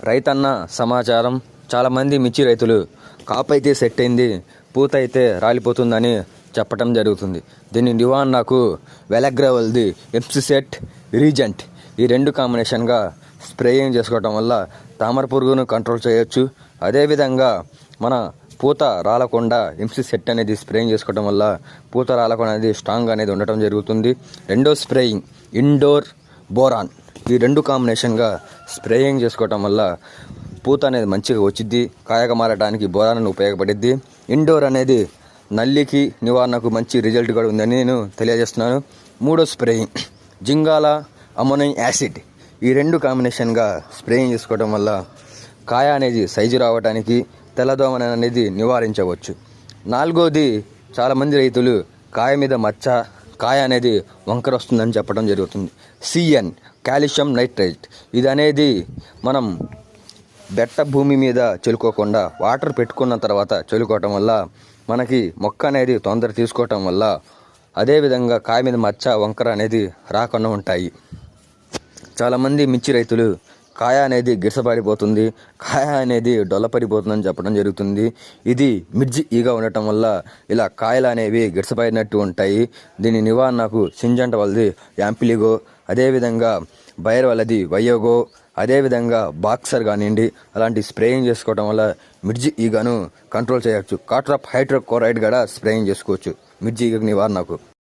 రైతన్న సమాచారం. చాలామంది మిర్చి రైతులు కాపు అయితే సెట్ అయింది, పూత అయితే రాలిపోతుందని చెప్పటం జరుగుతుంది. దీని నివారణకు వెలగ్రావల్ది ఎంసీసెట్ రీజెంట్ ఈ రెండు కాంబినేషన్గా స్ప్రేయింగ్ చేసుకోవటం వల్ల తామర పురుగును కంట్రోల్ చేయొచ్చు. అదేవిధంగా మన పూత రాలకుండా ఎంసీసెట్ అనేది స్ప్రేయింగ్ చేసుకోవడం వల్ల పూత రాలకుండా అనేది స్ట్రాంగ్ అనేది ఉండటం జరుగుతుంది. రెండో స్ప్రేయింగ్ ఇండోర్ బోరాన్. ఈ రెండు కాంబినేషన్గా స్ప్రేయింగ్ చేసుకోవటం వల్ల పూత అనేది మంచిగా వచ్చిద్ది, కాయగా మారడానికి బోరాన్ ఉపయోగపడిద్ది. ఇండోర్ అనేది నల్లికి నివారణకు మంచి రిజల్ట్ కూడా ఉందని నేను తెలియజేస్తున్నాను. మూడో స్ప్రేయింగ్ జింగాల అమోనియం యాసిడ్. ఈ రెండు కాంబినేషన్గా స్ప్రేయింగ్ చేసుకోవడం వల్ల కాయ అనేది సైజు రావడానికి, తెల్లదోమ అనేది నివారించవచ్చు. నాలుగోది, చాలామంది రైతులు కాయ మీద మచ్చ, కాయ అనేది వంకర వస్తుందని చెప్పడం జరుగుతుంది. CN calcium nitrate. ఇది అనేది మనం బెట్ట భూమి మీద చల్లుకోకుండా వాటర్ పెట్టుకున్న తర్వాత చల్లుకోవటం వల్ల మనకి మొక్క అనేది తొందర తీసుకోవటం వల్ల అదేవిధంగా కాయ మీద మచ్చ వంకర అనేది రాకుండా ఉంటాయి. చాలామంది మిర్చి రైతులు కాయ అనేది గిరసపడిపోతుంది, కాయ అనేది డొల్లపడిపోతుందని చెప్పడం జరుగుతుంది. ఇది మిర్చి ఈగ ఉండటం వల్ల ఇలా కాయలు అనేవి గిరసపడినట్టు ఉంటాయి. దీని నివారణకు సింజంట వాళ్ళది యాంపిలిగో, అదేవిధంగా బైర్ వాళ్ళది వయోగో, అదేవిధంగా బాక్సర్ కానివ్వండి, అలాంటి స్ప్రేయింగ్ చేసుకోవడం వల్ల మిర్చి ఈగను కంట్రోల్ చేయవచ్చు. కాట్రాప్ హైడ్రోక్లోరైడ్ కూడా స్ప్రేయింగ్ చేసుకోవచ్చు మిర్చి ఈగ నివారణకు.